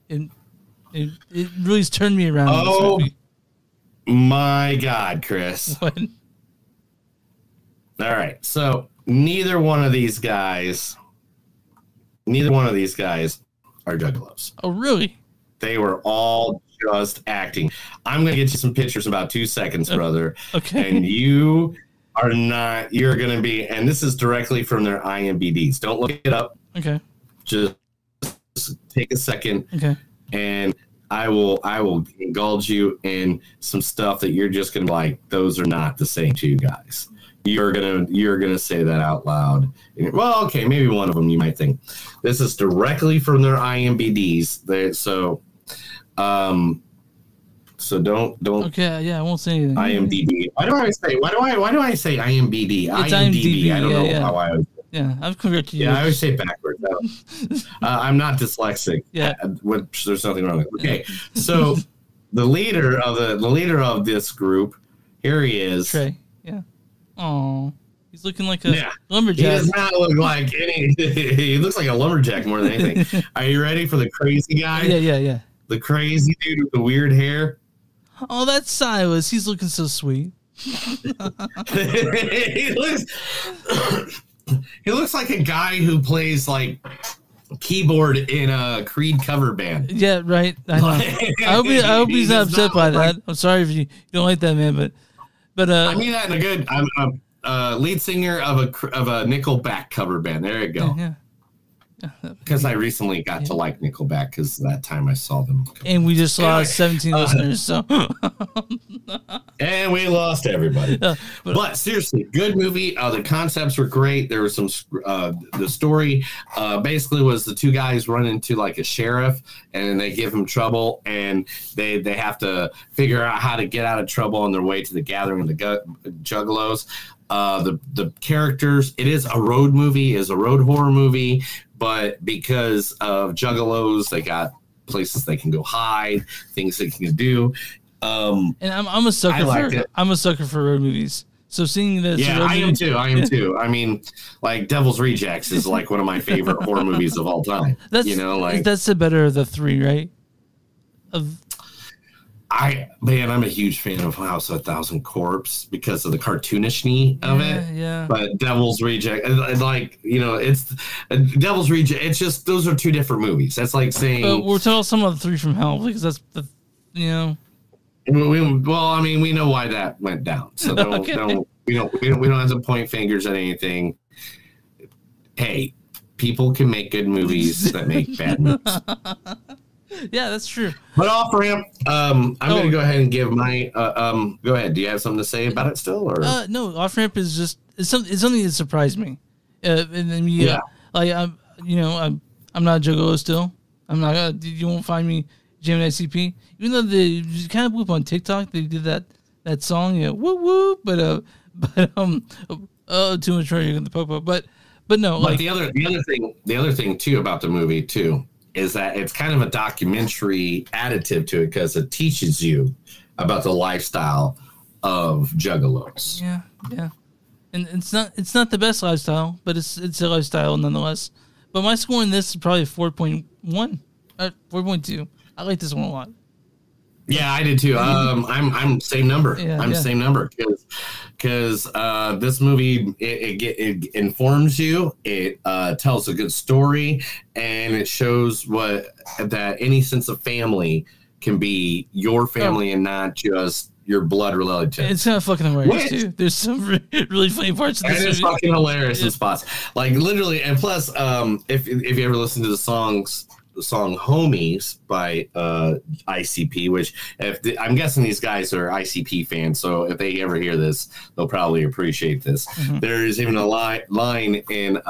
And it really turned me around. Oh my God, Chris! What? All right, so neither one of these guys are Juggalos. Oh, really? They were all just acting. I'm going to get you some pictures in about 2 seconds, brother. Okay. And you're going to be, and this is directly from their IMDb's. Don't look it up. Okay. Just take a second. Okay. And I will indulge you in some stuff that you're just going to like, those are not the same two guys. You're gonna say that out loud. Well, okay, maybe one of them you might think. This is directly from their IMDb's. So don't. Okay, yeah, I won't say anything. IMDb. Why do I say IMDb? It's IMDb. I don't know how I was. Yeah, I've corrected you. Yeah, I always say backwards. I'm not dyslexic. Yeah, which there's nothing wrong with. Okay, so the leader of this group, here he is. Trey. Yeah. Oh, he's looking like a lumberjack. He does not look like any. He looks like a lumberjack more than anything. Are you ready for the crazy guy? Yeah. The crazy dude with the weird hair. Oh, that's Silas. He's looking so sweet. He looks like a guy who plays like keyboard in a Creed cover band. Yeah, right. I know. I hope he's not upset by that. I'm sorry if you don't like that man, but I mean that in a good. I'm a lead singer of a Nickelback cover band. There you go. Yeah. Because I recently got to like Nickelback because that time I saw them. And we just lost 17 listeners. So. And we lost everybody. But seriously, good movie. The concepts were great. There was some. The story basically was the two guys run into like a sheriff, and they give him trouble, and they have to figure out how to get out of trouble on their way to the gathering of the Juggalos. The characters. It is a road movie. Is a road horror movie. But because of Juggalos, they got places they can go hide, things they can do. And I'm a sucker I'm a sucker for road movies. So seeing this, I am too. I mean, like Devil's Rejects is like one of my favorite horror movies of all time. That's the better of the three, right? I'm a huge fan of House of a Thousand Corpse because of the cartoonishness of it. Yeah. But Devil's Reject, it's Devil's Reject. It's just those are two different movies. That's like saying we're telling some of the Three from Hell because that's the We know why that went down. So we don't have to point fingers at anything. Hey, people can make good movies that make bad movies. Yeah, that's true. But off ramp, I'm going to go ahead and give my. Go ahead. Do you have something to say about it still, or no? Off ramp is just it's something that surprised me. I'm not a Juggalo still. I'm not. You won't find me jamming ICP, even though they kind of blew up on TikTok. They did that song, whoop whoop. But too much for you in the popo. But no. But the other thing too about the movie too. Is that it's kind of a documentary additive to it because it teaches you about the lifestyle of Juggalos. Yeah, and it's not the best lifestyle, but it's a lifestyle nonetheless. But my score in this is probably 4.1, 4.2. I like this one a lot. Yeah, I did too. I'm same number. Yeah, same number because this movie it informs you. It tells a good story, and it shows that any sense of family can be your family and not just your blood relative. It's kind of fucking hilarious too. There's some really funny parts of this movie. It's fucking hilarious in spots, like literally. And plus, if you ever listen to the songs the song "Homies" by ICP, which I'm guessing these guys are ICP fans, so if they ever hear this, they'll probably appreciate this. Mm-hmm. There's even a line in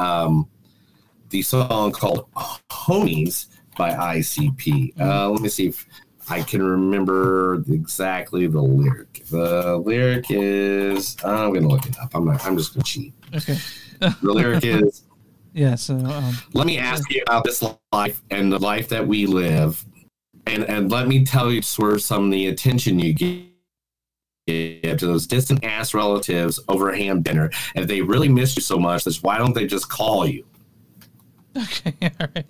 the song called "Homies" by ICP. Let me see if I can remember exactly the lyric. The lyric is, I'm going to look it up. I'm just going to cheat. Okay. The lyric is, yeah, so let me ask you about this life and the life that we live, and let me tell you sort of some of the attention you give to those distant ass relatives over a ham dinner. And if they really miss you so much, that's why don't they just call you? Okay, all right.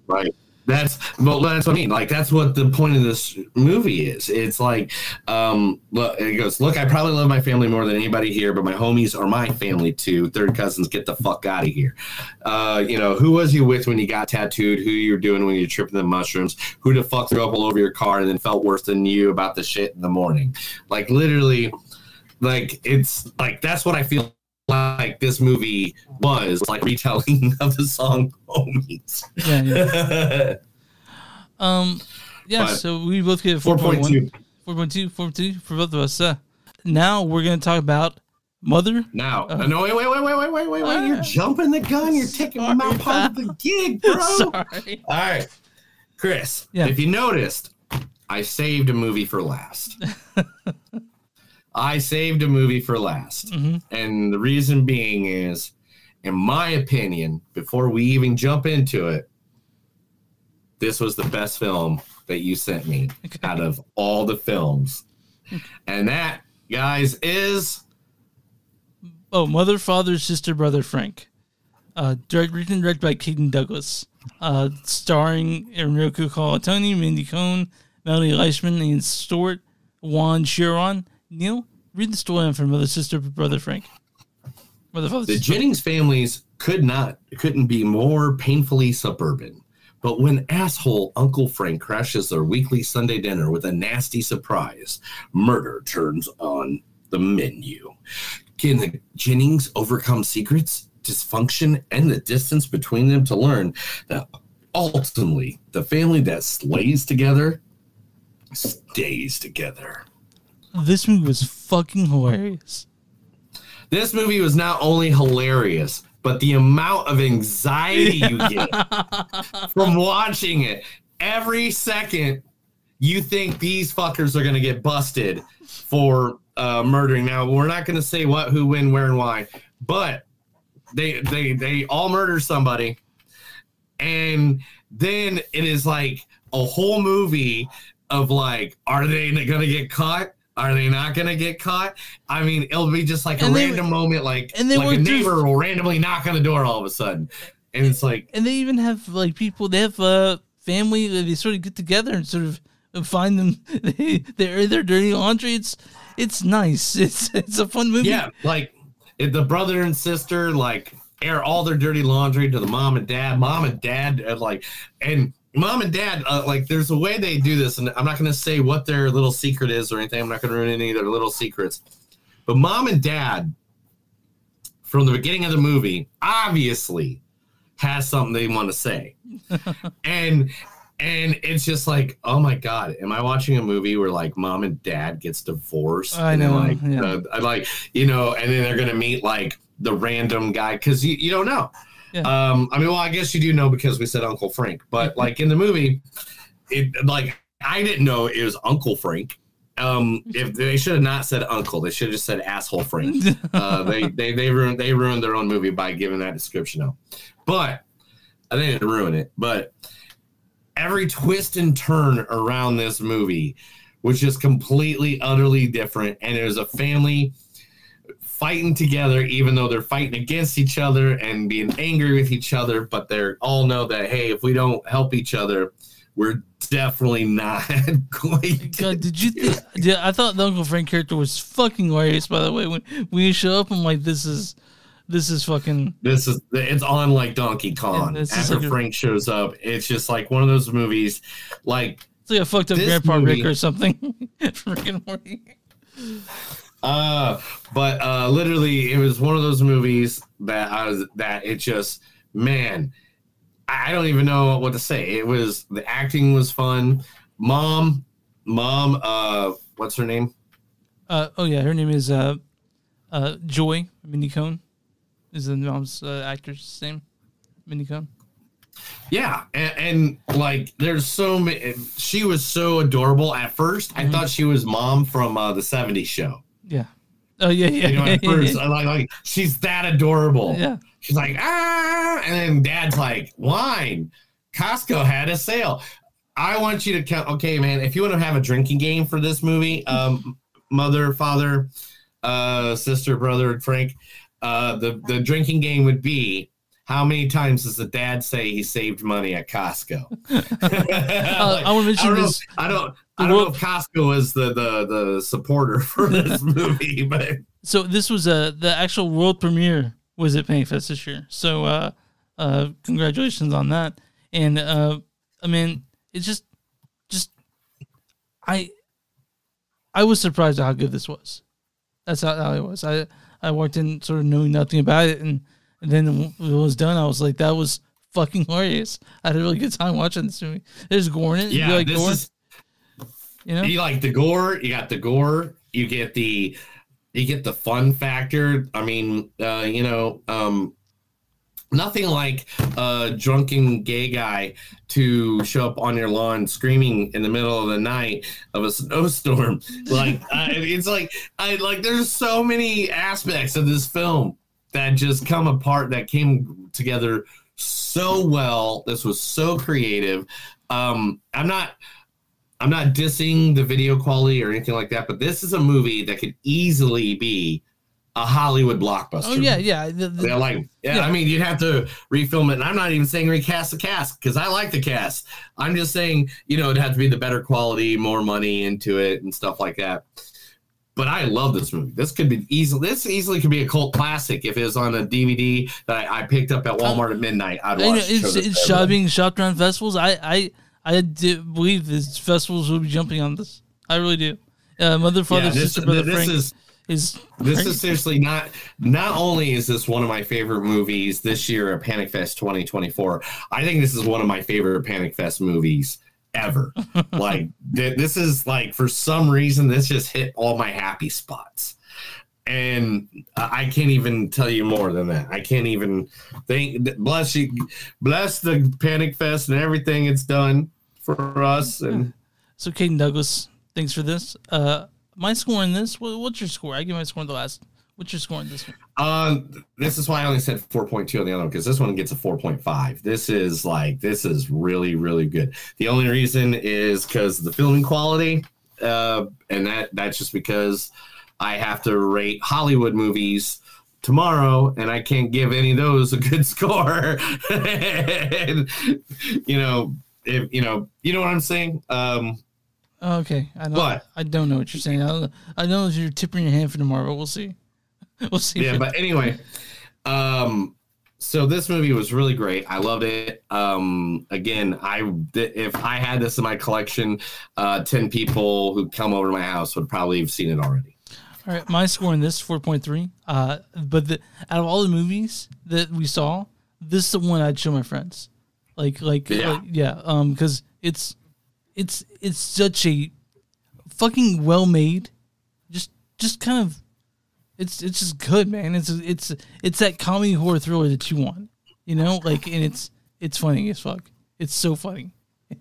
Right. That's what I mean. Like, that's what the point of this movie is. It's like, look, it goes, look, I probably love my family more than anybody here, but my homies are my family too. Third cousins, get the fuck out of here. Who was you with when you got tattooed? Who you were doing when you were tripping the mushrooms? Who the fuck threw up all over your car and then felt worse than you about the shit in the morning? Like, literally, like, it's like, that's what I feel like this movie was, like retelling of the song "Homies." Yeah. So we both get 4.1, 4.2 for both of us. Now we're gonna talk about Mother. Now, no, wait! You're jumping the gun. You're taking my part of the gig, bro. Sorry. All right, Chris. Yeah. If you noticed, I saved a movie for last. Mm-hmm. And the reason being is, in my opinion, before we even jump into it, this was the best film that you sent me out of all the films. And that, guys, is... Mother, Father, Sister, Brother, Frank. Written and directed by Keaton Douglas. Starring Enrico Colantoni, Mindy Cohn, Melanie Leishman, Ian Stewart, Juan Chiron. Neil, read the story for Mother, Sister, Brother, Frank. Mother, Father, the Sister. Jennings families couldn't be more painfully suburban. But when asshole Uncle Frank crashes their weekly Sunday dinner with a nasty surprise, murder turns on the menu. Can the Jennings overcome secrets, dysfunction, and the distance between them to learn that ultimately the family that slays together stays together? This movie was fucking hilarious. This movie was not only hilarious, but the amount of anxiety you get from watching it. Every second, you think these fuckers are going to get busted for murdering. Now, we're not going to say what, who, when, where, and why, but they all murder somebody. And then it is like a whole movie of like, are they going to get caught? Are they not going to get caught? I mean, it'll be just like a random moment, like a neighbor will randomly knock on the door all of a sudden. And it's like... And they even have, like, people, they have family, they sort of get together and sort of find them, they're dirty laundry. It's nice. It's a fun movie. Yeah, like, the brother and sister, like, air all their dirty laundry to the mom and dad. Mom and dad, Mom and Dad, like, there's a way they do this, and I'm not going to say what their little secret is or anything. I'm not going to ruin any of their little secrets. But Mom and Dad, from the beginning of the movie, obviously has something they want to say. and it's just like, oh, my God, am I watching a movie where, like, Mom and Dad gets divorced? I know. And then, and then they're going to meet, like, the random guy, because you don't know. Yeah. I guess you do know because we said Uncle Frank, but like in the movie, I didn't know it was Uncle Frank. If they should have not said Uncle, they should have just said asshole Frank. They ruined their own movie by giving that description out. But I didn't ruin it. But every twist and turn around this movie was just completely, utterly different, and it was a family fighting together, even though they're fighting against each other and being angry with each other, but they all know that, hey, if we don't help each other, we're definitely not going to. God, I thought the Uncle Frank character was fucking hilarious, by the way. When you show up, I'm like, it's on like Donkey Kong. After like Frank shows up, it's just like one of those movies, like it's like a fucked up Grandpa Rick or something. Freaking morning. But literally, it was one of those movies that it just, man, I don't even know what to say. It was, the acting was fun. Mom, what's her name? Oh yeah, her name is Joy Minnie Cohn. Is the mom's actress name? Minnie Cohn. Yeah, and like there's so many. She was so adorable at first. I thought she was Mom from the '70s show. Yeah. Oh yeah. You know, at first, like she's that adorable. Yeah. She's like, and then Dad's like, wine. Costco had a sale. I want you to count. Okay, man, if you want to have a drinking game for this movie, mother, father, sister, brother, Frank, the drinking game would be, how many times does the dad say he saved money at Costco? I want to mention this. I don't know if Costco is the supporter for this movie, but so this was the actual world premiere was at Panic Fest this year. So congratulations on that. And I mean, it's just I was surprised at how good this was. That's how it was. I walked in sort of knowing nothing about it, and then when it was done, I was like, that was fucking hilarious. I had a really good time watching this movie. There's gore in it. Yeah, you like this gore? You know, you like the gore. You got the gore. You get the fun factor. I mean, nothing like a drunken gay guy to show up on your lawn screaming in the middle of the night of a snowstorm. Like it's like there's so many aspects of this film that just come apart, that came together so well. This was so creative. I'm not dissing the video quality or anything like that, but this is a movie that could easily be a Hollywood blockbuster. Oh yeah. I mean, you'd have to refilm it, and I'm not even saying recast the cast because I like the cast. I'm just saying, it'd have to be the better quality, more money into it, and stuff like that. But I love this movie. This easily could be a cult classic if it was on a DVD that I picked up at Walmart at midnight. I'd watch. It's being shopped around festivals. I do believe these festivals will be jumping on this. I really do. Mother, father, sister, brother, Frank. This is seriously not only is this one of my favorite movies this year at Panic Fest 2024, I think this is one of my favorite Panic Fest movies ever. Like this is like, for some reason, this just hit all my happy spots. And I can't even tell you more than that. I can't even bless the Panic Fest and everything it's done for us. And so Caden Douglas, thanks for this. My score in this, what's your score? I give my score in the last. What's your score in this one? This is why I only said 4.2 on the other one, because this one gets a 4.5. This is really, really good. The only reason is because of the filming quality, and that's just because I have to rate Hollywood movies tomorrow, and I can't give any of those a good score. And, you know what I'm saying? Okay, I don't know what you're saying. I know you're tipping your hand for tomorrow, but we'll see. We'll see. Yeah, but anyway, so this movie was really great. I loved it. Again, if I had this in my collection, 10 people who come over to my house would probably have seen it already. All right, my score in this 4.3. But out of all the movies that we saw, this is the one I'd show my friends. Because it's such a fucking well made, just kind of, it's just good, man. It's that comedy horror thriller that you want, and it's funny as fuck. It's so funny.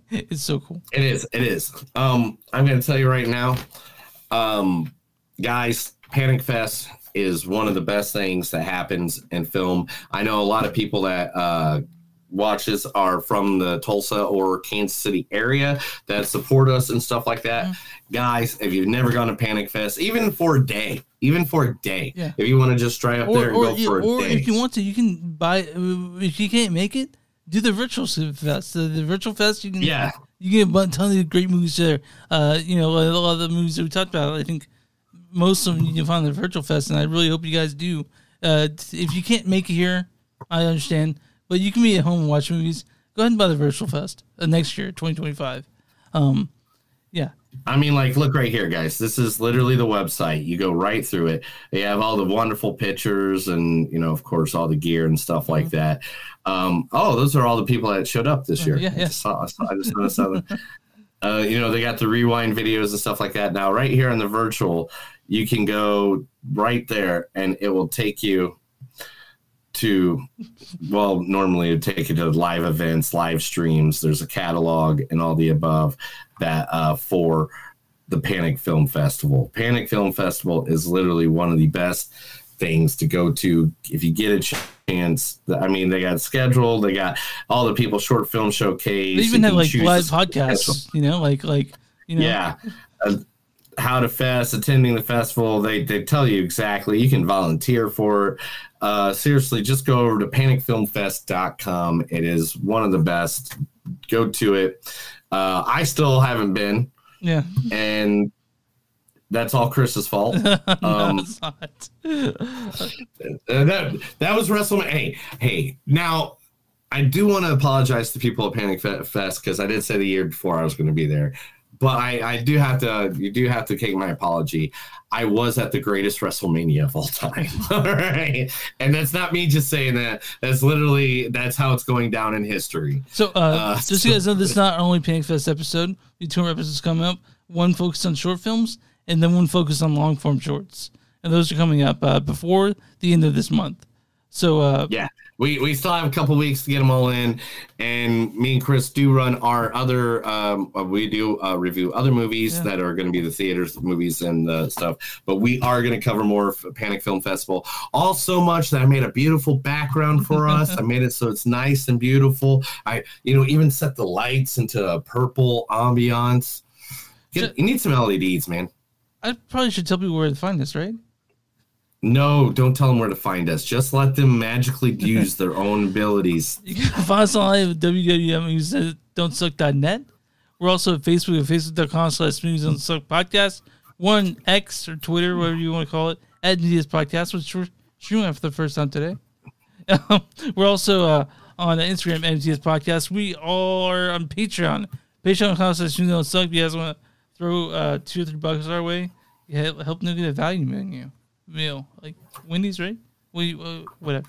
It's so cool. It is. I'm gonna tell you right now, guys, Panic Fest is one of the best things that happens in film. I know a lot of people that watches are from the Tulsa or Kansas City area that support us and stuff like that. Yeah. Guys, if you've never gone to Panic Fest, even for a day, yeah. If you want to just try up there and go for a day. Or if you want to, you can buy, if you can't make it, do the virtual fest. The virtual fest, you can get a ton of great movies there. A lot of the movies that we talked about, I think most of them you can find in the virtual fest, and I really hope you guys do. If you can't make it here, I understand. But you can be at home and watch movies. Go ahead and buy the Virtual Fest next year, 2025. I mean, like, look right here, guys. This is literally the website. You go right through it. They have all the wonderful pictures and, you know, of course, all the gear and stuff like that. Oh, those are all the people that showed up this year. Yeah. I just saw them. You know, they got the rewind videos and stuff like that. Now, right here in the virtual, you can go right there and it will take you to, well, normally it would take you to live events, live streams. There's a catalog and all the above that for the Panic Film Festival. Panic Film Festival is literally one of the best things to go to if you get a chance. I mean, they got scheduled, they got all the people short film showcase. They even have like live podcasts, you know, like you know. Yeah. How to Fest, attending the festival, they tell you exactly. You can volunteer for it. Seriously, just go over to panicfilmfest.com. It is one of the best. Go to it. I still haven't been. Yeah. And that's all Chris's fault. No, it's not. That was WrestleMania. Hey, now I do want to apologize to people at Panic Fest because I did say the year before I was going to be there. But I do have to, you do have to take my apology. I was at the greatest WrestleMania of all time. All right. And that's not me just saying that. That's literally, that's how it's going down in history. So just so you guys know, this is not only Panic Fest episode. The 2 more episodes coming up. One focused on short films and then one focused on long form shorts. And those are coming up before the end of this month. So yeah. We still have a couple weeks to get them all in, and me and Chris do run our other. We do review other movies that are going to be the theaters movies and stuff. But we are going to cover more of Panic Film Festival. All so much that I made a beautiful background for us. I made it so it's nice and beautiful. I even set the lights into a purple ambiance. You need some LEDs, man. I probably should tell people where to find this, right? No, don't tell them where to find us. Just let them magically use their own abilities. You can find us online at www.moviesdon'tsuck.net. We're also at Facebook at facebook.com/moviesdon'tsuck podcast. One X or Twitter, whatever you want to call it, at NDS Podcast, which we're streaming for the first time today. We're also on Instagram at NDS Podcast. We are on Patreon. Patreon.com/moviesdon'tsuck. If you guys want to throw $2 or $3 our way, help them get a value menu. Meal like Wendy's, right? Whatever.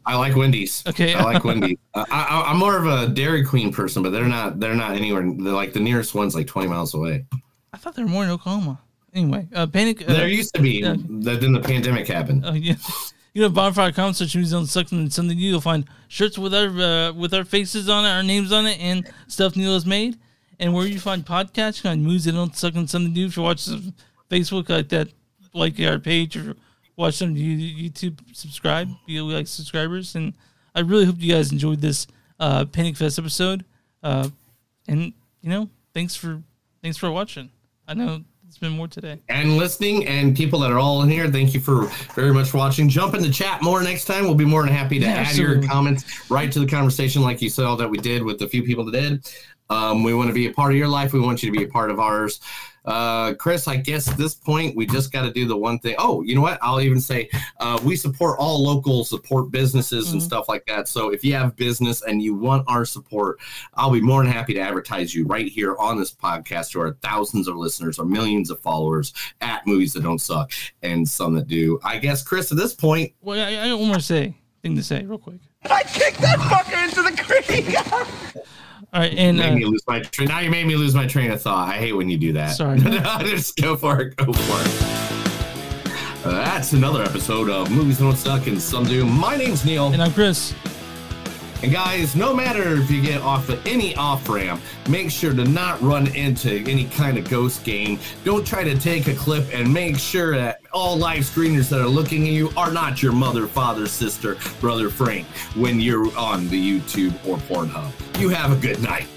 I like Wendy's. Okay, I like Wendy's. I'm more of a Dairy Queen person, but they're not anywhere. They're like the nearest one's like 20 miles away. I thought there were more in Oklahoma. Anyway, Panic. There used to be. Then the pandemic happened. Oh yeah. You know, bonfire.com, search Movies Don't Suck and something new. You'll find shirts with our faces on it, our names on it, and stuff Neil has made. And where you find podcasts, you find Movies That Don't Suck and something new. If you watch Facebook like that. Like our page or watch them YouTube, subscribe, be like subscribers, and I really hope you guys enjoyed this Panic Fest episode. And thanks for watching. I know it's been more today and listening, and people that are all in here. Thank you for very much for watching. Jump in the chat more next time. We'll be more than happy to add your comments right to the conversation, like you saw that we did with the few people that did. We want to be a part of your life. We want you to be a part of ours. Chris, I guess at this point, we just got to do the one thing. Oh, you know what? I'll even say we support all local support businesses and stuff like that. So if you have business and you want our support, I'll be more than happy to advertise you right here on this podcast to our thousands of listeners or millions of followers at Movies That Don't Suck and some that do. I guess, Chris, at this point. Well, I got one more thing to say real quick. I kicked that fucker into the creek. All right, and now you made me lose my train of thought. I hate when you do that. Sorry. Just go for it. That's another episode of Movies Don't Suck and Some Do. My name's Neil. And I'm Chris. And guys, no matter if you get off of any off-ramp, make sure to not run into any kind of ghost game. Don't try to take a clip, and make sure that all live screeners that are looking at you are not your mother, father, sister, brother, Frank when you're on the YouTube or Pornhub. You have a good night.